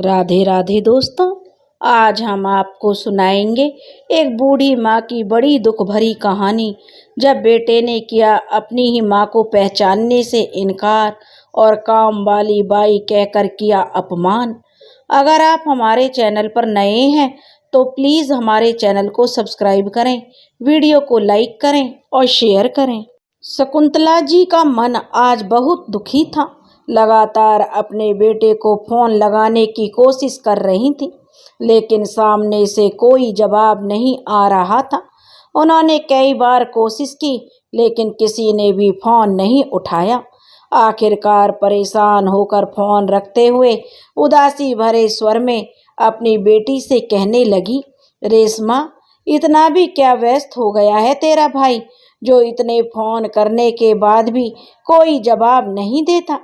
राधे राधे दोस्तों। आज हम आपको सुनाएंगे एक बूढ़ी माँ की बड़ी दुख भरी कहानी। जब बेटे ने किया अपनी ही माँ को पहचानने से इनकार और काम वाली बाई कहकर किया अपमान। अगर आप हमारे चैनल पर नए हैं तो प्लीज़ हमारे चैनल को सब्सक्राइब करें, वीडियो को लाइक करें और शेयर करें। शकुंतला जी का मन आज बहुत दुखी था। लगातार अपने बेटे को फोन लगाने की कोशिश कर रही थी, लेकिन सामने से कोई जवाब नहीं आ रहा था। उन्होंने कई बार कोशिश की, लेकिन किसी ने भी फोन नहीं उठाया। आखिरकार परेशान होकर फोन रखते हुए उदासी भरे स्वर में अपनी बेटी से कहने लगी, रेशमा, इतना भी क्या व्यस्त हो गया है तेरा भाई, जो इतने फोन करने के बाद भी कोई जवाब नहीं देता।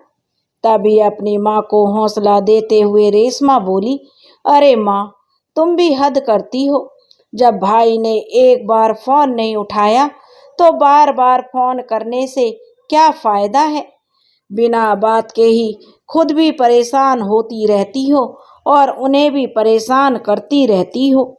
तभी अपनी माँ को हौसला देते हुए रेशमा बोली, अरे माँ, तुम भी हद करती हो। जब भाई ने एक बार फोन नहीं उठाया तो बार बार फोन करने से क्या फायदा है। बिना बात के ही खुद भी परेशान होती रहती हो और उन्हें भी परेशान करती रहती हो।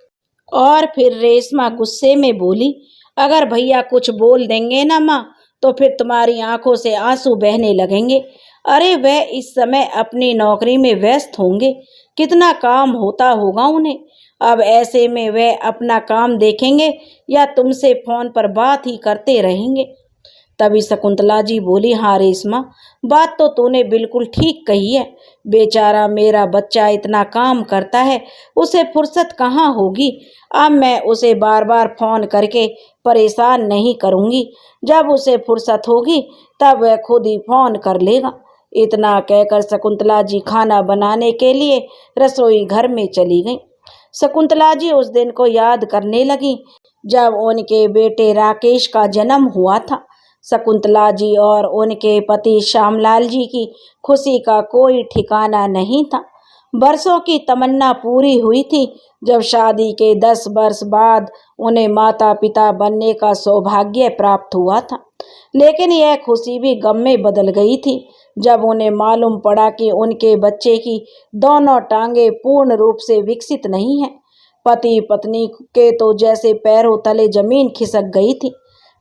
और फिर रेशमा गुस्से में बोली, अगर भैया कुछ बोल देंगे ना माँ, तो फिर तुम्हारी आंखों से आंसू बहने लगेंगे। अरे वह इस समय अपनी नौकरी में व्यस्त होंगे, कितना काम होता होगा उन्हें। अब ऐसे में वह अपना काम देखेंगे या तुमसे फोन पर बात ही करते रहेंगे। तभी शकुंतला जी बोली, हाँ रेशमा, बात तो तूने बिल्कुल ठीक कही है। बेचारा मेरा बच्चा इतना काम करता है, उसे फुर्सत कहाँ होगी। अब मैं उसे बार बार फोन करके परेशान नहीं करूँगी। जब उसे फुर्सत होगी तब वह खुद ही फोन कर लेगा। इतना कहकर शकुंतला जी खाना बनाने के लिए रसोई घर में चली गई। शकुंतला जी उस दिन को याद करने लगी जब उनके बेटे राकेश का जन्म हुआ था। शकुंतला जी और उनके पति श्यामलाल जी की खुशी का कोई ठिकाना नहीं था। बरसों की तमन्ना पूरी हुई थी जब शादी के 10 वर्ष बाद उन्हें माता पिता बनने का सौभाग्य प्राप्त हुआ था। लेकिन यह खुशी भी गम में बदल गई थी जब उन्हें मालूम पड़ा कि उनके बच्चे की दोनों टांगें पूर्ण रूप से विकसित नहीं हैं। पति पत्नी के तो जैसे पैरों तले जमीन खिसक गई थी।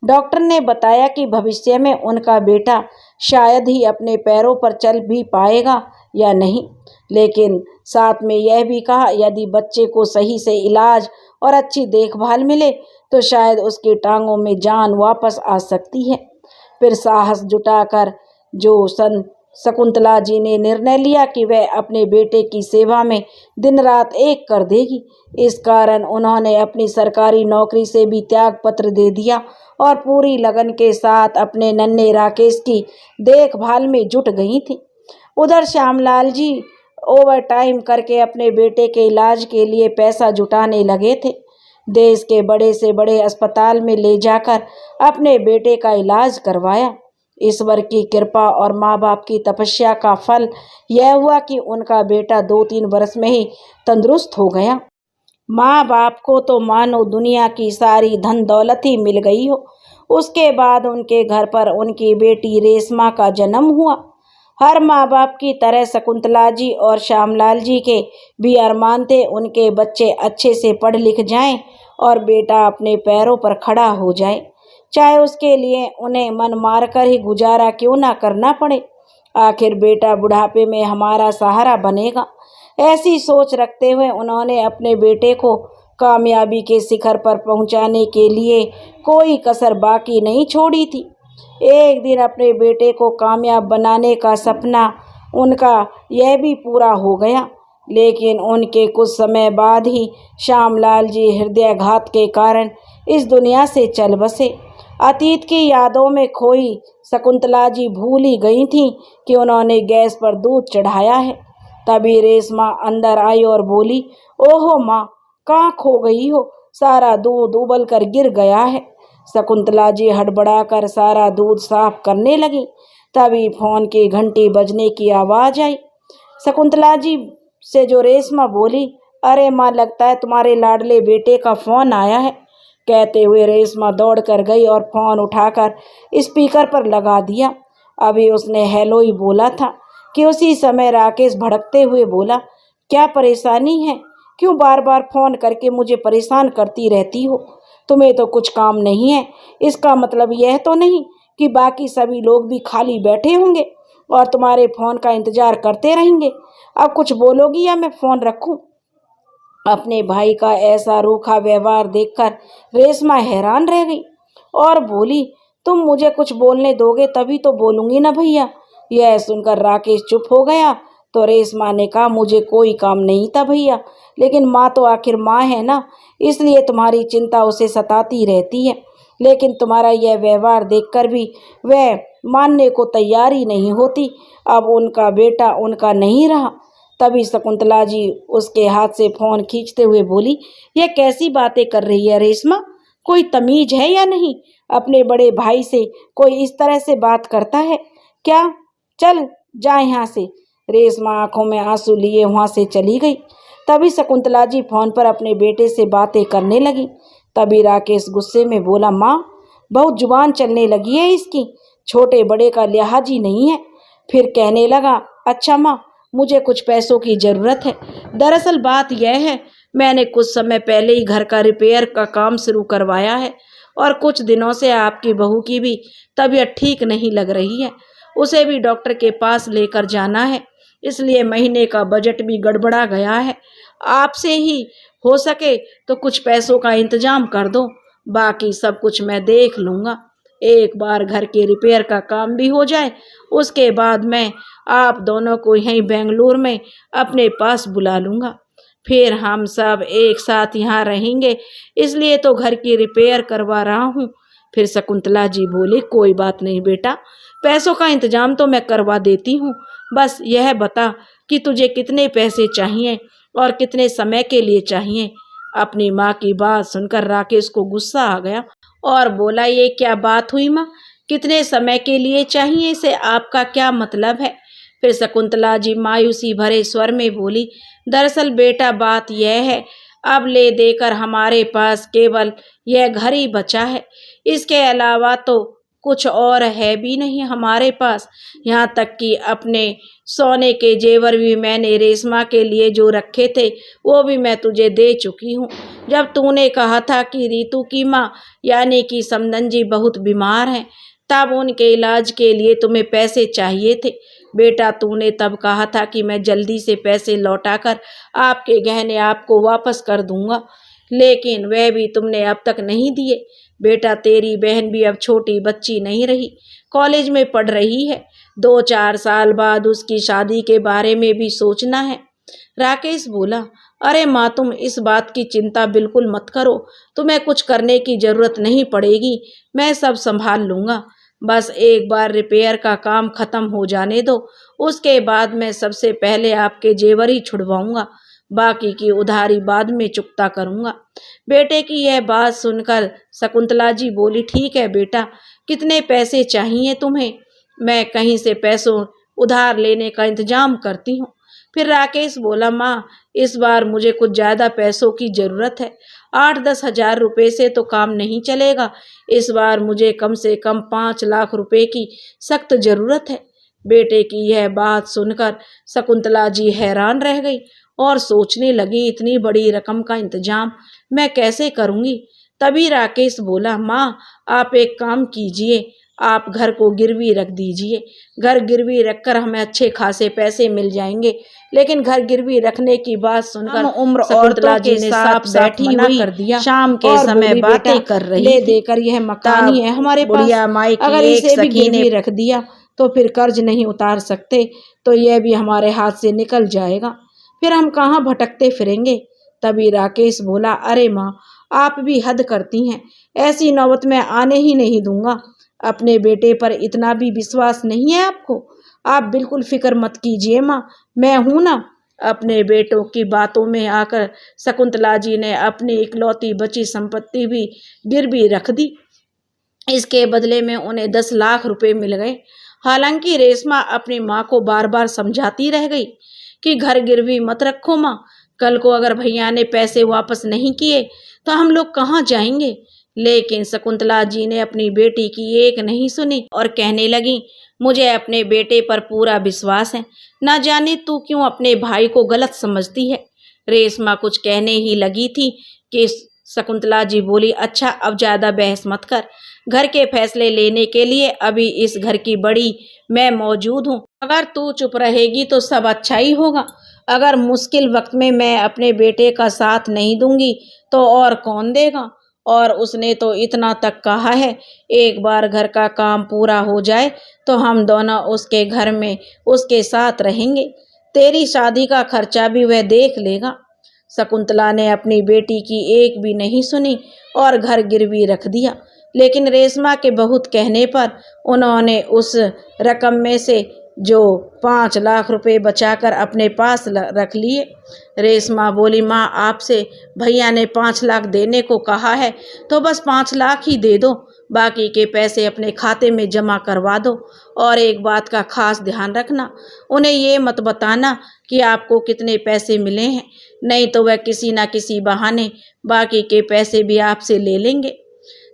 डॉक्टर ने बताया कि भविष्य में उनका बेटा शायद ही अपने पैरों पर चल भी पाएगा या नहीं, लेकिन साथ में यह भी कहा यदि बच्चे को सही से इलाज और अच्छी देखभाल मिले तो शायद उसकी टांगों में जान वापस आ सकती है। फिर साहस जुटाकर शकुंतला जी ने निर्णय लिया कि वह अपने बेटे की सेवा में दिन रात एक कर देगी। इस कारण उन्होंने अपनी सरकारी नौकरी से भी त्याग पत्र दे दिया और पूरी लगन के साथ अपने नन्हे राकेश की देखभाल में जुट गई थी। उधर श्यामलाल जी ओवर टाइम करके अपने बेटे के इलाज के लिए पैसा जुटाने लगे थे। देश के बड़े से बड़े अस्पताल में ले जाकर अपने बेटे का इलाज करवाया। ईश्वर की कृपा और माँ बाप की तपस्या का फल यह हुआ कि उनका बेटा 2-3 वर्ष में ही तंदुरुस्त हो गया। माँ बाप को तो मानो दुनिया की सारी धन दौलत ही मिल गई हो। उसके बाद उनके घर पर उनकी बेटी रेशमा का जन्म हुआ। हर माँ बाप की तरह शकुंतला जी और श्यामलाल जी के भी अरमान थे उनके बच्चे अच्छे से पढ़ लिख जाएं और बेटा अपने पैरों पर खड़ा हो जाए, चाहे उसके लिए उन्हें मन मारकर ही गुजारा क्यों ना करना पड़े। आखिर बेटा बुढ़ापे में हमारा सहारा बनेगा। ऐसी सोच रखते हुए उन्होंने अपने बेटे को कामयाबी के शिखर पर पहुंचाने के लिए कोई कसर बाकी नहीं छोड़ी थी। एक दिन अपने बेटे को कामयाब बनाने का सपना उनका यह भी पूरा हो गया, लेकिन उनके कुछ समय बाद ही श्यामलाल जी हृदयाघात के कारण इस दुनिया से चल बसे। अतीत की यादों में खोई शकुंतला जी भूल ही गई थीं कि उन्होंने गैस पर दूध चढ़ाया है। तभी रेशमा अंदर आई और बोली, ओहो माँ, कहाँ खो गई हो? सारा दूध उबल कर गिर गया है। शकुंतला जी हड़बड़ाकर सारा दूध साफ करने लगी। तभी फोन की घंटी बजने की आवाज़ आई। शकुंतला जी से जो रेशमा बोली, अरे माँ, लगता है तुम्हारे लाडले बेटे का फ़ोन आया है। कहते हुए रेशमा दौड़ कर गई और फ़ोन उठाकर स्पीकर पर लगा दिया। अभी उसने हेलो ही बोला था कि उसी समय राकेश भड़कते हुए बोला, क्या परेशानी है? क्यों बार बार फोन करके मुझे परेशान करती रहती हो? तुम्हें तो कुछ काम नहीं है। इसका मतलब यह तो नहीं कि बाकी सभी लोग भी खाली बैठे होंगे और तुम्हारे फोन का इंतजार करते रहेंगे। अब कुछ बोलोगी या मैं फोन रखूं? अपने भाई का ऐसा रूखा व्यवहार देखकर रेशमा हैरान रह गई और बोली, तुम मुझे कुछ बोलने दोगे तभी तो बोलूंगी ना भैया। यह सुनकर राकेश चुप हो गया तो रेशमा ने कहा, मुझे कोई काम नहीं था भैया, लेकिन माँ तो आखिर माँ है ना, इसलिए तुम्हारी चिंता उसे सताती रहती है। लेकिन तुम्हारा यह व्यवहार देखकर भी वह मानने को तैयार ही नहीं होती। अब उनका बेटा उनका नहीं रहा। तभी शकुंतला जी उसके हाथ से फोन खींचते हुए बोली, यह कैसी बातें कर रही है रेशमा? कोई तमीज है या नहीं? अपने बड़े भाई से कोई इस तरह से बात करता है क्या? चल जा यहाँ से। रेशमा आंखों में आंसू लिए वहाँ से चली गई। तभी शकुंतला जी फोन पर अपने बेटे से बातें करने लगी। तभी राकेश गुस्से में बोला, माँ बहुत जुबान चलने लगी है इसकी, छोटे बड़े का लिहाज ही नहीं है। फिर कहने लगा, अच्छा माँ, मुझे कुछ पैसों की ज़रूरत है। दरअसल बात यह है, मैंने कुछ समय पहले ही घर का रिपेयर का काम शुरू करवाया है और कुछ दिनों से आपकी बहू की भी तबीयत ठीक नहीं लग रही है। उसे भी डॉक्टर के पास लेकर जाना है, इसलिए महीने का बजट भी गड़बड़ा गया है। आपसे ही हो सके तो कुछ पैसों का इंतजाम कर दो, बाकी सब कुछ मैं देख लूँगा। एक बार घर के रिपेयर का काम भी हो जाए, उसके बाद मैं आप दोनों को यहीं बेंगलुरु में अपने पास बुला लूँगा। फिर हम सब एक साथ यहाँ रहेंगे, इसलिए तो घर की रिपेयर करवा रहा हूँ। फिर शकुंतला जी बोली, कोई बात नहीं बेटा, पैसों का इंतजाम तो मैं करवा देती हूँ। बस यह बता कि तुझे कितने पैसे चाहिए और कितने समय के लिए चाहिए। अपनी माँ की बात सुनकर राकेश को गुस्सा आ गया और बोला, ये क्या बात हुई माँ? कितने समय के लिए चाहिए से आपका क्या मतलब है? फिर शकुंतला जी मायूसी भरे स्वर में बोली, दरअसल बेटा बात यह है, अब ले देकर हमारे पास केवल यह घर ही बचा है, इसके अलावा तो कुछ और है भी नहीं हमारे पास। यहाँ तक कि अपने सोने के जेवर भी मैंने रेशमा के लिए जो रखे थे वो भी मैं तुझे दे चुकी हूँ। जब तूने कहा था कि रीतू की माँ यानी कि समदन जी बहुत बीमार हैं, तब उनके इलाज के लिए तुम्हें पैसे चाहिए थे बेटा। तूने तब कहा था कि मैं जल्दी से पैसे लौटाकर आपके गहने आपको वापस कर दूंगा, लेकिन वह भी तुमने अब तक नहीं दिए। बेटा तेरी बहन भी अब छोटी बच्ची नहीं रही, कॉलेज में पढ़ रही है। 2-4 साल बाद उसकी शादी के बारे में भी सोचना है। राकेश बोला, अरे माँ तुम इस बात की चिंता बिल्कुल मत करो, तुम्हें कुछ करने की ज़रूरत नहीं पड़ेगी, मैं सब संभाल लूँगा। बस एक बार रिपेयर का काम ख़त्म हो जाने दो, उसके बाद मैं सबसे पहले आपके जेवर ही छुड़वाऊँगा, बाकी की उधारी बाद में चुकता करूँगा। बेटे की यह बात सुनकर शकुंतला जी बोली, ठीक है बेटा, कितने पैसे चाहिए तुम्हें? मैं कहीं से पैसों उधार लेने का इंतजाम करती हूँ। फिर राकेश बोला, माँ इस बार मुझे कुछ ज़्यादा पैसों की ज़रूरत है, 8-10 हज़ार रुपये से तो काम नहीं चलेगा। इस बार मुझे कम से कम 5 लाख रुपए की सख्त ज़रूरत है। बेटे की यह बात सुनकर शकुंतला जी हैरान रह गई और सोचने लगी, इतनी बड़ी रकम का इंतजाम मैं कैसे करूँगी। तभी राकेश बोला, माँ आप एक काम कीजिए, आप घर को गिरवी रख दीजिए। घर गिरवी रखकर हमें अच्छे खासे पैसे मिल जाएंगे। लेकिन घर गिरवी रखने की बात सुनकर उम्र शकुंतला जी ने साफ बैठी हुई कर दिया। शाम के समय बातें कर रही ले देकर यह मकान ही है हमारे पास, अगर इसे भी गिरवी रख दिया तो फिर कर्ज नहीं उतार सकते, तो यह भी हमारे हाथ से निकल जाएगा, फिर हम कहाँ भटकते फिरेंगे। तभी राकेश बोला, अरे माँ आप भी हद करती हैं, ऐसी नौबत मैं आने ही नहीं दूंगा। अपने बेटे पर इतना भी विश्वास नहीं है आपको? आप बिल्कुल फिक्र मत कीजिए माँ, मैं हूँ ना। अपने बेटों की बातों में आकर शकुंतला जी ने अपनी इकलौती बची संपत्ति भी गिरवी रख दी। इसके बदले में उन्हें 10 लाख रुपए मिल गए। हालांकि रेशमा अपनी माँ को बार बार समझाती रह गई कि घर गिरवी मत रखो माँ, कल को अगर भैया ने पैसे वापस नहीं किए तो हम लोग कहाँ जाएंगे। लेकिन शकुंतला जी ने अपनी बेटी की एक नहीं सुनी और कहने लगी, मुझे अपने बेटे पर पूरा विश्वास है, न जाने तू क्यों अपने भाई को गलत समझती है। रेशमा कुछ कहने ही लगी थी कि शकुंतला जी बोली, अच्छा अब ज्यादा बहस मत कर, घर के फैसले लेने के लिए अभी इस घर की बड़ी मैं मौजूद हूँ। अगर तू चुप रहेगी तो सब अच्छा ही होगा। अगर मुश्किल वक्त में मैं अपने बेटे का साथ नहीं दूंगी तो और कौन देगा। और उसने तो इतना तक कहा है, एक बार घर का काम पूरा हो जाए तो हम दोनों उसके घर में उसके साथ रहेंगे। तेरी शादी का खर्चा भी वह देख लेगा। शकुंतला ने अपनी बेटी की एक भी नहीं सुनी और घर गिरवी रख दिया। लेकिन रेशमा के बहुत कहने पर उन्होंने उस रकम में से जो 5 लाख रुपए बचाकर अपने पास रख लिए। रेशमा बोली, माँ आपसे भैया ने 5 लाख देने को कहा है तो बस 5 लाख ही दे दो, बाकी के पैसे अपने खाते में जमा करवा दो। और एक बात का खास ध्यान रखना, उन्हें ये मत बताना कि आपको कितने पैसे मिले हैं, नहीं तो वह किसी न किसी बहाने बाकी के पैसे भी आपसे ले लेंगे।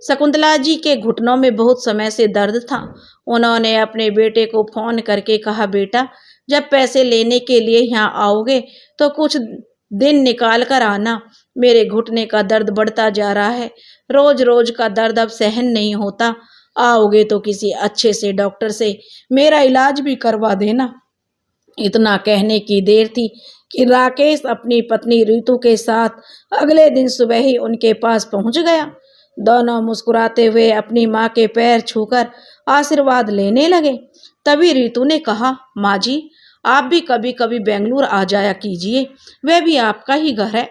शकुंतला जी के घुटनों में बहुत समय से दर्द था। उन्होंने अपने बेटे को फोन करके कहा, बेटा जब पैसे लेने के लिए यहाँ आओगे तो कुछ दिन निकाल कर आना, मेरे घुटने का दर्द बढ़ता जा रहा है, रोज रोज का दर्द अब सहन नहीं होता। आओगे तो किसी अच्छे से डॉक्टर से मेरा इलाज भी करवा देना। इतना कहने की देर थी कि राकेश अपनी पत्नी रीतू के साथ अगले दिन सुबह ही उनके पास पहुंच गया। दोनों मुस्कुराते हुए अपनी माँ के पैर छूकर आशीर्वाद लेने लगे। तभी रीतू ने कहा, माँ जी आप भी कभी कभी बेंगलुरु आ जाया कीजिए, वह भी आपका ही घर है।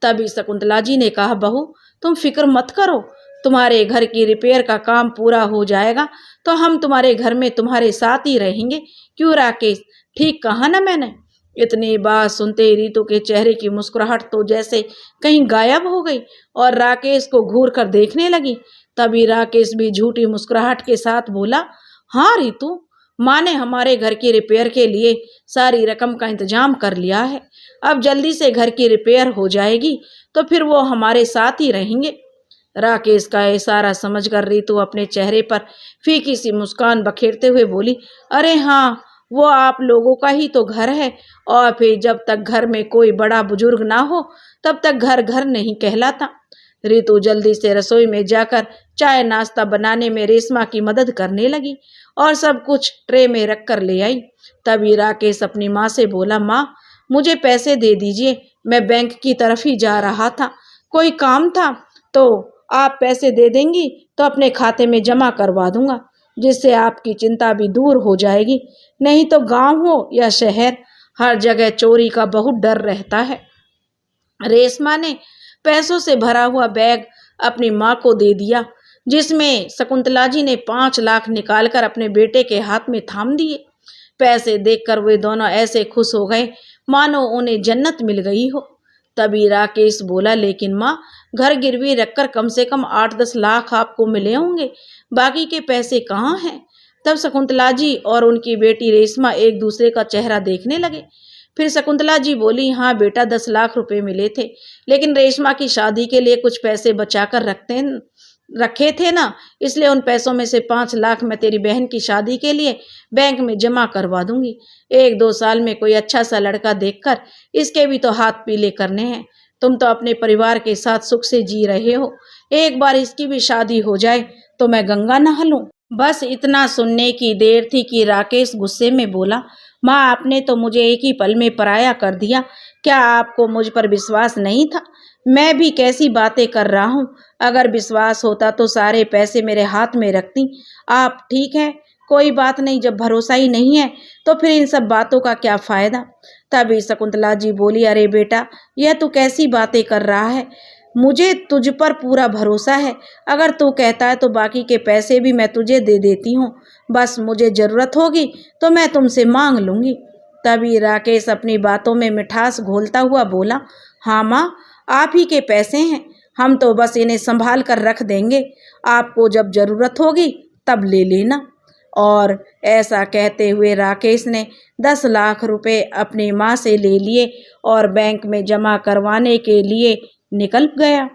तभी शकुंतला जी ने कहा, बहू तुम फिक्र मत करो, तुम्हारे घर की रिपेयर का काम पूरा हो जाएगा तो हम तुम्हारे घर में तुम्हारे साथ ही रहेंगे। क्यों राकेश, ठीक कहा ना मैंने। इतनी बात सुनते ही रीतू के चेहरे की मुस्कुराहट तो जैसे कहीं गायब हो गई और राकेश को घूर कर देखने लगी। तभी राकेश भी झूठी मुस्कुराहट के साथ बोला, हाँ रीतू, माँ ने हमारे घर की रिपेयर के लिए सारी रकम का इंतजाम कर लिया है। अब जल्दी से घर की रिपेयर हो जाएगी तो फिर वो हमारे साथ ही रहेंगे। राकेश का इशारा समझकर रीतू अपने चेहरे पर फीकी सी मुस्कान बखेरते हुए बोली, अरे हाँ, वो आप लोगों का ही तो घर है, और फिर जब तक घर में कोई बड़ा बुजुर्ग ना हो तब तक घर घर नहीं कहलाता। रीतू जल्दी से रसोई में जाकर चाय नाश्ता बनाने में रेशमा की मदद करने लगी और सब कुछ ट्रे में रख कर ले आई। तभी राकेश अपनी माँ से बोला, माँ मुझे पैसे दे दीजिए, मैं बैंक की तरफ ही जा रहा था, कोई काम था, तो आप पैसे दे देंगी तो अपने खाते में जमा करवा दूंगा, जिससे आपकी चिंता भी दूर हो जाएगी। नहीं तो गांव हो या शहर, हर जगह चोरी का बहुत डर रहता है। रेशमा ने पैसों से भरा हुआ बैग अपनी माँ को दे दिया, जिसमें शकुंतला जी ने 5 लाख निकालकर अपने बेटे के हाथ में थाम दिए। पैसे देखकर वे दोनों ऐसे खुश हो गए मानो उन्हें जन्नत मिल गई हो। तभी राकेश बोला, लेकिन माँ घर गिरवी रखकर कम से कम 8-10 लाख आपको मिले होंगे, बाकी के पैसे कहाँ हैं। तब शकुंतला जी और उनकी बेटी रेशमा एक दूसरे का चेहरा देखने लगे। फिर शकुंतला जी बोली, हाँ बेटा 10 लाख रुपए मिले थे, लेकिन रेशमा की शादी के लिए कुछ पैसे बचाकर रखे थे ना, इसलिए उन पैसों में से 5 लाख मैं तेरी बहन की शादी के लिए बैंक में जमा करवा दूंगी। 1-2 साल में कोई अच्छा सा लड़का देखकर इसके भी तो हाथ पीले करने हैं। तुम तो अपने परिवार के साथ सुख से जी रहे हो, एक बार इसकी भी शादी हो जाए तो मैं गंगा नहा लूं। बस इतना सुनने की देर थी कि राकेश गुस्से में बोला, माँ आपने तो मुझे एक ही पल में पराया कर दिया, क्या आपको मुझ पर विश्वास नहीं था? मैं भी कैसी बातें कर रहा हूँ, अगर विश्वास होता तो सारे पैसे मेरे हाथ में रखती। आप ठीक है, कोई बात नहीं, जब भरोसा ही नहीं है तो फिर इन सब बातों का क्या फायदा। तभी शकुंतला जी बोली, अरे बेटा यह तू कैसी बातें कर रहा है, मुझे तुझ पर पूरा भरोसा है, अगर तू कहता है तो बाकी के पैसे भी मैं तुझे दे देती हूँ, बस मुझे ज़रूरत होगी तो मैं तुमसे मांग लूँगी। तभी राकेश अपनी बातों में मिठास घोलता हुआ बोला, हाँ माँ आप ही के पैसे हैं, हम तो बस इन्हें संभाल कर रख देंगे, आपको जब ज़रूरत होगी तब ले लेना। और ऐसा कहते हुए राकेश ने 10 लाख रुपए अपनी माँ से ले लिए और बैंक में जमा करवाने के लिए निकल गया।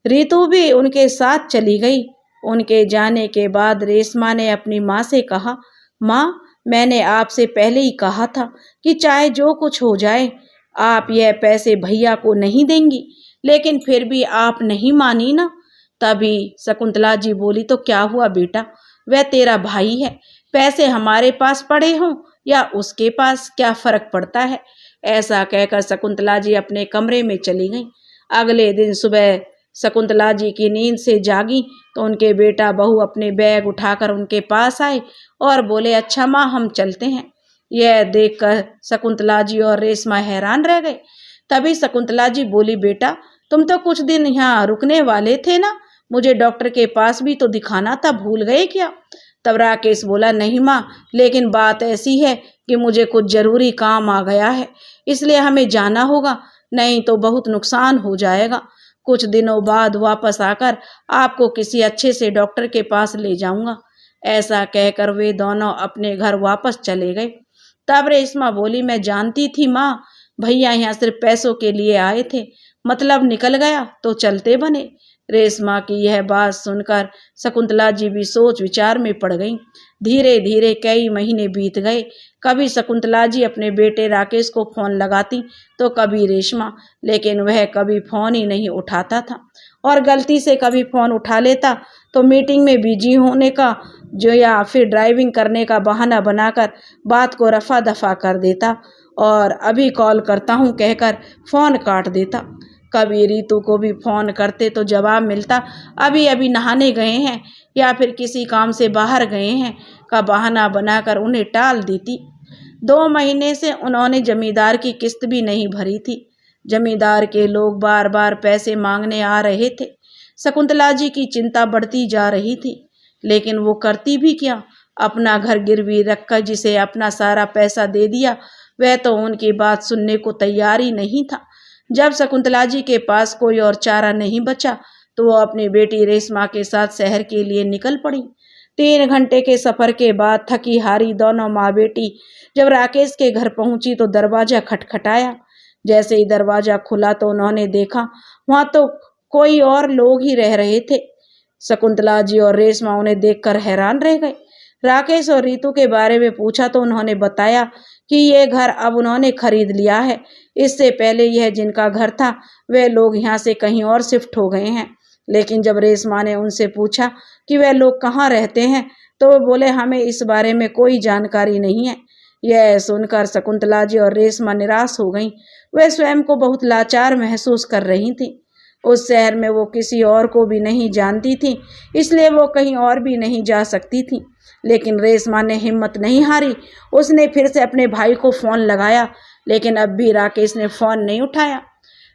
रितु भी उनके साथ चली गई। उनके जाने के बाद रेशमा ने अपनी माँ से कहा, माँ, मैंने आपसे पहले ही कहा था कि चाहे जो कुछ हो जाए आप यह पैसे भैया को नहीं देंगी, लेकिन फिर भी आप नहीं मानी ना। तभी शकुंतला जी बोली, तो क्या हुआ बेटा, वह तेरा भाई है, पैसे हमारे पास पड़े हों या उसके पास क्या फर्क पड़ता है। ऐसा कहकर शकुंतला जी अपने कमरे में चली गईं। अगले दिन सुबह शकुंतला जी की नींद से जागी तो उनके बेटा बहू अपने बैग उठाकर उनके पास आए और बोले, अच्छा माँ, हम चलते हैं। यह देखकर शकुंतला जी और रेशमा हैरान रह गए। तभी शकुंतला जी बोली, बेटा, तुम तो कुछ दिन यहाँ रुकने वाले थे ना, मुझे डॉक्टर के पास भी तो दिखाना था, भूल गए क्या। तब राकेश बोला, नहीं माँ, लेकिन बात ऐसी है कि मुझे कुछ जरूरी काम आ गया है, इसलिए हमें जाना होगा, नहीं तो बहुत नुकसान हो जाएगा। कुछ दिनों बाद वापस आकर आपको किसी अच्छे से डॉक्टर के पास ले जाऊंगा। ऐसा कहकर वे दोनों अपने घर वापस चले गए। तब रेशमा बोली, मैं जानती थी माँ, भैया यहाँ सिर्फ पैसों के लिए आए थे, मतलब निकल गया तो चलते बने। रेशमा की यह बात सुनकर शकुंतला जी भी सोच विचार में पड़ गईं। धीरे धीरे कई महीने बीत गए। कभी शकुंतला जी अपने बेटे राकेश को फोन लगाती तो कभी रेशमा, लेकिन वह कभी फोन ही नहीं उठाता था, और गलती से कभी फोन उठा लेता तो मीटिंग में बिजी होने का जो या फिर ड्राइविंग करने का बहाना बनाकर बात को रफा दफा कर देता और अभी कॉल करता हूँ कहकर फोन काट देता। कभी रितु को भी फोन करते तो जवाब मिलता, अभी अभी नहाने गए हैं या फिर किसी काम से बाहर गए हैं का बहाना बनाकर उन्हें टाल देती। 2 महीने से उन्होंने जमींदार की किस्त भी नहीं भरी थी। जमींदार के लोग बार बार पैसे मांगने आ रहे थे। शकुंतला जी की चिंता बढ़ती जा रही थी, लेकिन वो करती भी क्या। अपना घर गिरवी रखकर जिसे अपना सारा पैसा दे दिया, वह तो उनकी बात सुनने को तैयार ही नहीं था। जब शकुंतला जी के पास कोई और चारा नहीं बचा तो वो अपनी बेटी रेशमा के साथ शहर के लिए निकल पड़ी। 3 घंटे के सफर के बाद थकी हारी दोनों माँ बेटी जब राकेश के घर पहुंची तो दरवाजा खटखटाया। जैसे ही दरवाजा खुला तो उन्होंने देखा वहां तो कोई और लोग ही रह रहे थे। शकुंतला जी और रेशमा उन्हें देखकर हैरान रह गए। राकेश और रितु के बारे में पूछा तो उन्होंने बताया कि ये घर अब उन्होंने खरीद लिया है। इससे पहले यह जिनका घर था वे लोग यहाँ से कहीं और शिफ्ट हो गए हैं। लेकिन जब रेशमा ने उनसे पूछा कि वे लोग कहाँ रहते हैं तो वो बोले, हमें इस बारे में कोई जानकारी नहीं है। यह सुनकर शकुंतला जी और रेशमा निराश हो गईं। वे स्वयं को बहुत लाचार महसूस कर रही थीं। उस शहर में वो किसी और को भी नहीं जानती थी, इसलिए वो कहीं और भी नहीं जा सकती थी। लेकिन रेशमा ने हिम्मत नहीं हारी। उसने फिर से अपने भाई को फोन लगाया, लेकिन अब भी राकेश ने फोन नहीं उठाया।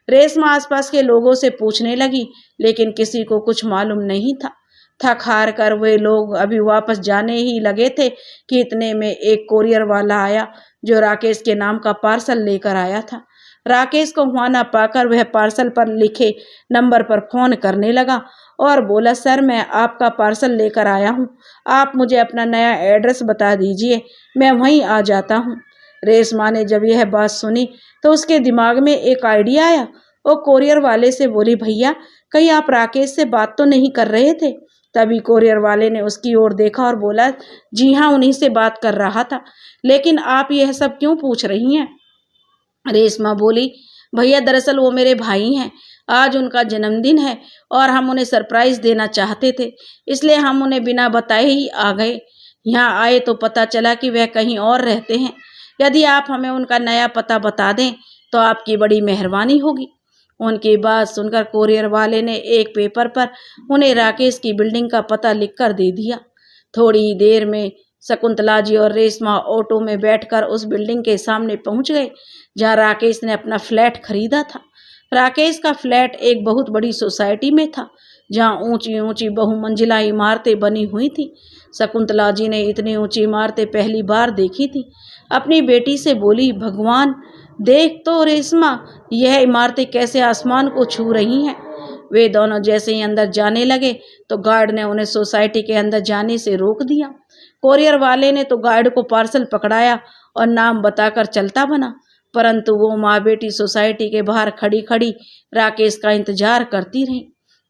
रेशमा आसपास के लोगों से पूछने लगी, लेकिन किसी को कुछ मालूम नहीं था। थक हार कर वे लोग अभी वापस जाने ही लगे थे कि इतने में एक कोरियर वाला आया जो राकेश के नाम का पार्सल लेकर आया था। राकेश को वहां न पाकर वह पार्सल पर लिखे नंबर पर फोन करने लगा और बोला, सर, मैं आपका पार्सल लेकर आया हूँ, आप मुझे अपना नया एड्रेस बता दीजिए, मैं वहीं आ जाता हूँ। रेशमा ने जब यह बात सुनी तो उसके दिमाग में एक आइडिया आया। वो कोरियर वाले से बोली, भैया, कहीं आप राकेश से बात तो नहीं कर रहे थे। तभी कोरियर वाले ने उसकी ओर देखा और बोला, जी हाँ, उन्हीं से बात कर रहा था, लेकिन आप यह सब क्यों पूछ रही हैं। रेशमा बोली, भैया, दरअसल वो मेरे भाई हैं, आज उनका जन्मदिन है और हम उन्हें सरप्राइज देना चाहते थे, इसलिए हम उन्हें बिना बताए ही आ गए। यहाँ आए तो पता चला कि वह कहीं और रहते हैं। यदि आप हमें उनका नया पता बता दें तो आपकी बड़ी मेहरबानी होगी। उनकी बात सुनकर कोरियर वाले ने एक पेपर पर उन्हें राकेश की बिल्डिंग का पता लिखकर दे दिया। थोड़ी ही देर में शकुंतला जी और रेशमा ऑटो में बैठकर उस बिल्डिंग के सामने पहुंच गए जहां राकेश ने अपना फ्लैट खरीदा था। राकेश का फ्लैट एक बहुत बड़ी सोसाइटी में था जहां ऊंची ऊंची बहुमंजिला इमारतें बनी हुई थी। शकुंतला जी ने इतनी ऊंची इमारतें पहली बार देखी थी। अपनी बेटी से बोली, भगवान, देख तो रेशमा, यह इमारतें कैसे आसमान को छू रही हैं। वे दोनों जैसे ही अंदर जाने लगे तो गार्ड ने उन्हें सोसाइटी के अंदर जाने से रोक दिया। कोरियर वाले ने तो गार्ड को पार्सल पकड़ाया और नाम बताकर चलता बना, परंतु वो माँ बेटी सोसाइटी के बाहर खड़ी खड़ी राकेश का इंतजार करती रही।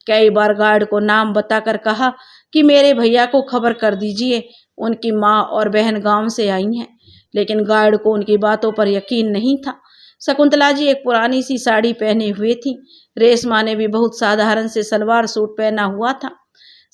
कई बार गार्ड को नाम बताकर कहा कि मेरे भैया को खबर कर दीजिए, उनकी माँ और बहन गांव से आई हैं, लेकिन गार्ड को उनकी बातों पर यकीन नहीं था। शकुंतला जी एक पुरानी सी साड़ी पहने हुए थी। रेशमा ने भी बहुत साधारण से सलवार सूट पहना हुआ था।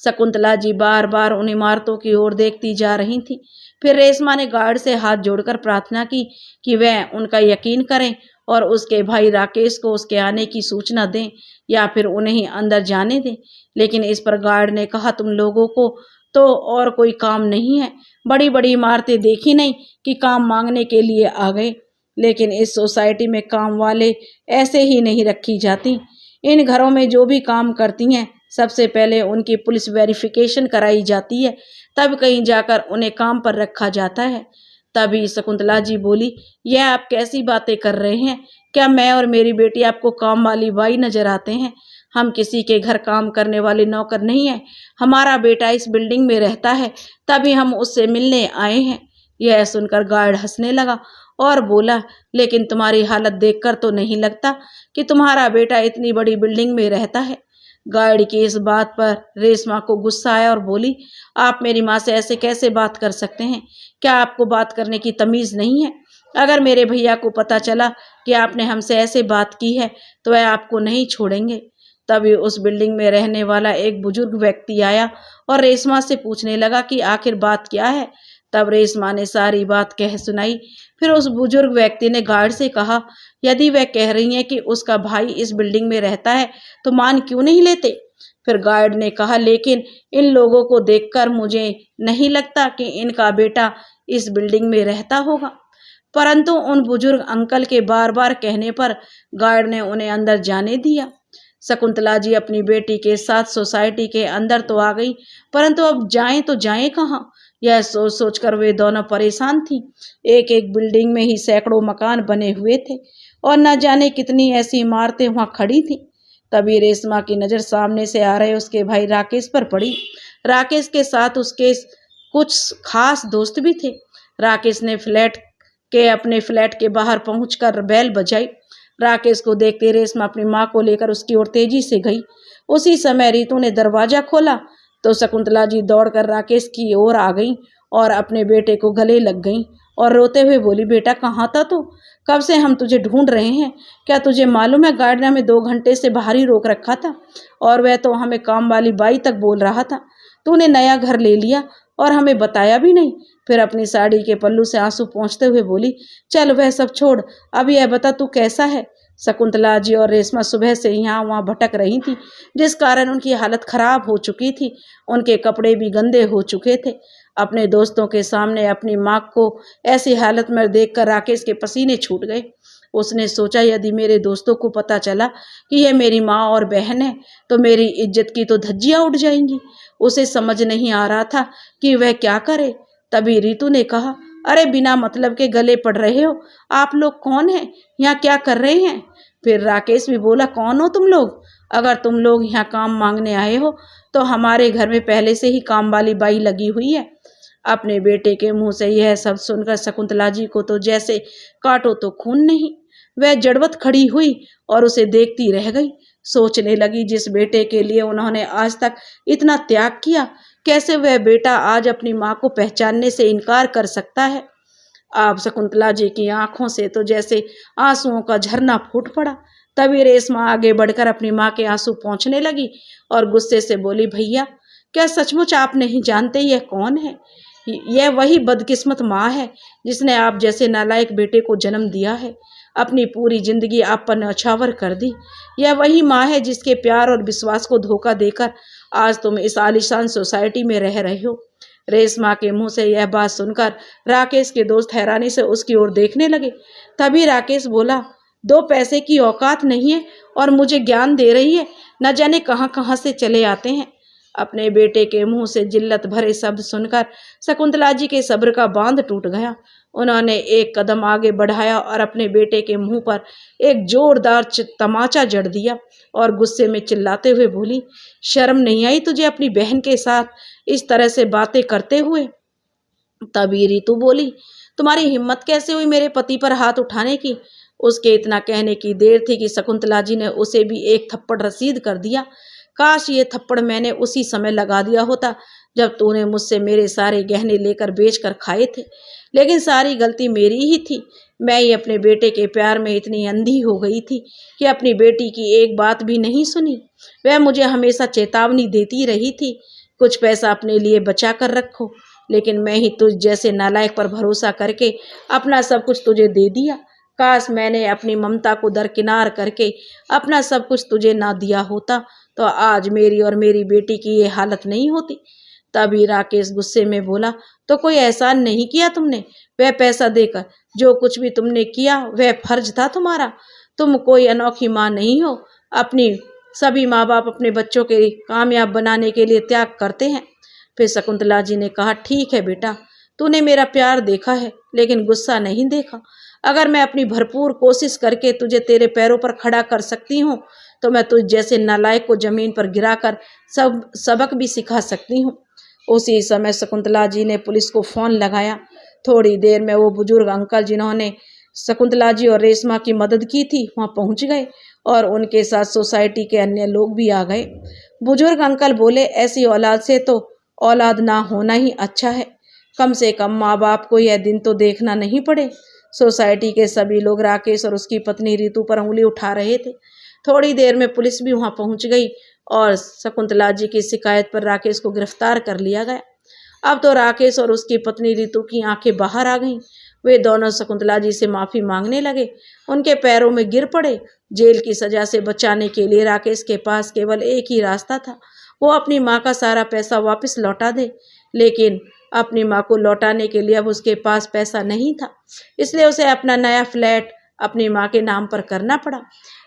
शकुंतला जी बार बार उन इमारतों की ओर देखती जा रही थी। फिर रेशमा ने गार्ड से हाथ जोड़कर प्रार्थना की कि वह उनका यकीन करें और उसके भाई राकेश को उसके आने की सूचना दें या फिर उन्हें ही अंदर जाने दें। लेकिन इस पर गार्ड ने कहा, तुम लोगों को तो और कोई काम नहीं है? बड़ी बड़ी इमारतें देखी नहीं कि काम मांगने के लिए आ गए? लेकिन इस सोसाइटी में काम वाले ऐसे ही नहीं रखी जाती। इन घरों में जो भी काम करती हैं सबसे पहले उनकी पुलिस वेरिफिकेशन कराई जाती है, तब कहीं जाकर उन्हें काम पर रखा जाता है। तभी शकुंतला जी बोली, यह आप कैसी बातें कर रहे हैं? क्या मैं और मेरी बेटी आपको काम वाली बाई नजर आते हैं? हम किसी के घर काम करने वाले नौकर नहीं हैं। हमारा बेटा इस बिल्डिंग में रहता है, तभी हम उससे मिलने आए हैं। यह सुनकर गार्ड हंसने लगा और बोला, लेकिन तुम्हारी हालत देखकर तो नहीं लगता कि तुम्हारा बेटा इतनी बड़ी बिल्डिंग में रहता है। गार्ड की इस बात पर रेशमा को गुस्सा आया और बोली, आप मेरी माँ से ऐसे कैसे बात कर सकते हैं? क्या आपको बात करने की तमीज़ नहीं है? अगर मेरे भैया को पता चला कि आपने हमसे ऐसे बात की है तो वह आपको नहीं छोड़ेंगे। तभी उस बिल्डिंग में रहने वाला एक बुजुर्ग व्यक्ति आया और रेशमा से पूछने लगा कि आखिर बात क्या है। तब रेशमा ने सारी बात कह सुनाई। फिर उस बुजुर्ग व्यक्ति ने गार्ड से कहा, यदि वह कह रही है कि उसका भाई इस बिल्डिंग में रहता है तो मान क्यों नहीं लेते? फिर गार्ड ने कहा, लेकिन इन लोगों को देखकर मुझे नहीं लगता कि इनका बेटा इस बिल्डिंग में रहता होगा। परंतु उन बुजुर्ग अंकल के बार बार कहने पर गार्ड ने उन्हें अंदर जाने दिया। शकुंतला जी अपनी बेटी के साथ सोसाइटी के अंदर तो आ गई, परंतु अब जाएं तो जाएं कहाँ? यह सोच सोचकर वे दोनों परेशान थीं। एक एक बिल्डिंग में ही सैकड़ों मकान बने हुए थे और न जाने कितनी ऐसी इमारतें वहां खड़ी थीं। तभी रेशमा की नज़र सामने से आ रहे उसके भाई राकेश पर पड़ी। राकेश के साथ उसके कुछ खास दोस्त भी थे। राकेश ने अपने फ्लैट के बाहर पहुंचकर बेल बजाई। राकेश को देखते रेशमा अपनी माँ को लेकर उसकी ओर तेजी से गई। उसी समय रीतू ने दरवाजा खोला तो शकुंतला जी दौड़कर राकेश की ओर आ गई और अपने बेटे को गले लग गई और रोते हुए बोली, बेटा कहाँ था तू? कब से हम तुझे ढूंढ रहे हैं। क्या तुझे मालूम है गार्ड ने हमें 2 घंटे से बाहर ही रोक रखा था और वह तो हमें काम वाली बाई तक बोल रहा था। तूने नया घर ले लिया और हमें बताया भी नहीं। फिर अपनी साड़ी के पल्लू से आंसू पोंछते हुए बोली, चल वह सब छोड़, अब यह बता तू कैसा है? शकुंतला जी और रेशमा सुबह से यहाँ वहाँ भटक रही थी, जिस कारण उनकी हालत खराब हो चुकी थी। उनके कपड़े भी गंदे हो चुके थे। अपने दोस्तों के सामने अपनी माँ को ऐसी हालत में देखकर राकेश के पसीने छूट गए। उसने सोचा, यदि मेरे दोस्तों को पता चला कि यह मेरी माँ और बहन है तो मेरी इज्जत की तो धज्जियाँ उड़ जाएंगी। उसे समझ नहीं आ रहा था कि वह क्या करे। तभी रीतू ने कहा, अरे बिना मतलब के गले पड़ रहे हो, आप लोग कौन हैं? यहाँ क्या कर रहे हैं? फिर राकेश भी बोला, कौन हो तुम लोग? अगर तुम लोग यहाँ काम मांगने आए हो तो हमारे घर में पहले से ही काम वाली बाई लगी हुई है। अपने बेटे के मुंह से यह सब सुनकर शकुंतला जी को तो जैसे काटो तो खून नहीं। वह जड़वत खड़ी हुई और उसे देखती रह गई। सोचने लगी, जिस बेटे के लिए उन्होंने आज तक इतना त्याग किया, कैसे वह बेटा आज अपनी माँ को पहचानने से इनकार कर सकता है। आप शकुंतला जी की आंखों से तो जैसे आंसुओं का झरना फूट पड़ा। तभी रेशमा आगे बढ़कर अपनी माँ के आंसू पोंछने लगी और गुस्से से बोली, भैया क्या सचमुच आप नहीं जानते यह कौन है? यह वही बदकिस्मत माँ है जिसने आप जैसे नालायक बेटे को जन्म दिया है। अपनी पूरी जिंदगी आप पर न्यौछावर कर दी। यह वही माँ है जिसके प्यार और विश्वास को धोखा देकर आज तुम इस आलीशान सोसाइटी में रह रहे हो। रेशमा के मुंह से यह बात सुनकर राकेश के दोस्त हैरानी से उसकी ओर देखने लगे। तभी राकेश बोला, 2 पैसे की औकात नहीं है और मुझे ज्ञान दे रही है? न जाने कहाँ कहाँ से चले आते हैं। अपने बेटे के मुंह से जिल्लत भरे शब्द सुनकर शकुंतला जी के सब्र का बांध टूट गया। उन्होंने एक कदम आगे बढ़ाया और अपने बेटे के मुंह पर एक जोरदार तमाचा जड़ दिया और गुस्से में चिल्लाते हुए बोली, शर्म नहीं आई तुझे अपनी बहन के साथ इस तरह से बातें करते हुए? तभी रीतू बोली, तुम्हारी हिम्मत कैसे हुई मेरे पति पर हाथ उठाने की? उसके इतना कहने की देर थी कि शकुंतला जी ने उसे भी एक थप्पड़ रसीद कर दिया। काश ये थप्पड़ मैंने उसी समय लगा दिया होता जब तूने मुझसे मेरे सारे गहने लेकर बेचकर खाए थे। लेकिन सारी गलती मेरी ही थी। मैं ही अपने बेटे के प्यार में इतनी अंधी हो गई थी कि अपनी बेटी की एक बात भी नहीं सुनी। वह मुझे हमेशा चेतावनी देती रही थी, कुछ पैसा अपने लिए बचा कर रखो, लेकिन मैं ही तुझ जैसे नालायक पर भरोसा करके अपना सब कुछ तुझे दे दिया। काश मैंने अपनी ममता को दरकिनार करके अपना सब कुछ तुझे ना दिया होता तो आज मेरी और मेरी बेटी की ये हालत नहीं होती। तभी राकेश गुस्से में बोला, तो कोई एहसान नहीं किया तुमने वह पैसा देकर? जो कुछ भी तुमने किया वह फर्ज था तुम्हारा। तुम कोई अनोखी माँ नहीं हो। अपनी सभी माँ बाप अपने बच्चों के कामयाब बनाने के लिए त्याग करते हैं। फिर शकुंतला जी ने कहा, ठीक है बेटा, तूने मेरा प्यार देखा है लेकिन गुस्सा नहीं देखा। अगर मैं अपनी भरपूर कोशिश करके तुझे तेरे पैरों पर खड़ा कर सकती हूँ तो मैं तुझ जैसे नालायक को जमीन पर गिराकर सबक भी सिखा सकती हूँ। उसी समय शकुंतला जी ने पुलिस को फोन लगाया। थोड़ी देर में वो बुजुर्ग अंकल जिन्होंने शकुंतला जी और रेशमा की मदद की थी वहाँ पहुँच गए और उनके साथ सोसाइटी के अन्य लोग भी आ गए। बुजुर्ग अंकल बोले, ऐसी औलाद से तो औलाद ना होना ही अच्छा है। कम से कम माँ बाप को यह दिन तो देखना नहीं पड़े। सोसाइटी के सभी लोग राकेश और उसकी पत्नी रितु पर उंगली उठा रहे थे। थोड़ी देर में पुलिस भी वहां पहुंच गई और शकुंतला जी की शिकायत पर राकेश को गिरफ्तार कर लिया गया। अब तो राकेश और उसकी पत्नी रितु की आंखें बाहर आ गईं। वे दोनों शकुंतला जी से माफी मांगने लगे, उनके पैरों में गिर पड़े। जेल की सजा से बचाने के लिए राकेश के पास केवल एक ही रास्ता था, वो अपनी माँ का सारा पैसा वापस लौटा दे। लेकिन अपनी माँ को लौटाने के लिए अब उसके पास पैसा नहीं था, इसलिए उसे अपना नया फ्लैट अपनी माँ के नाम पर करना पड़ा।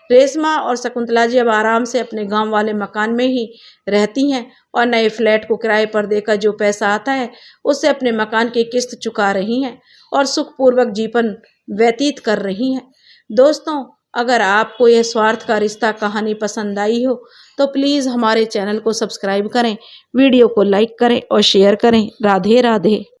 रेशमा और शकुंतला जी अब आराम से अपने गांव वाले मकान में ही रहती हैं और नए फ्लैट को किराए पर देकर जो पैसा आता है उससे अपने मकान की किस्त चुका रही हैं और सुखपूर्वक जीवन व्यतीत कर रही हैं। दोस्तों, अगर आपको यह स्वार्थ का रिश्ता कहानी पसंद आई हो तो प्लीज़ हमारे चैनल को सब्सक्राइब करें, वीडियो को लाइक करें और शेयर करें। राधे राधे।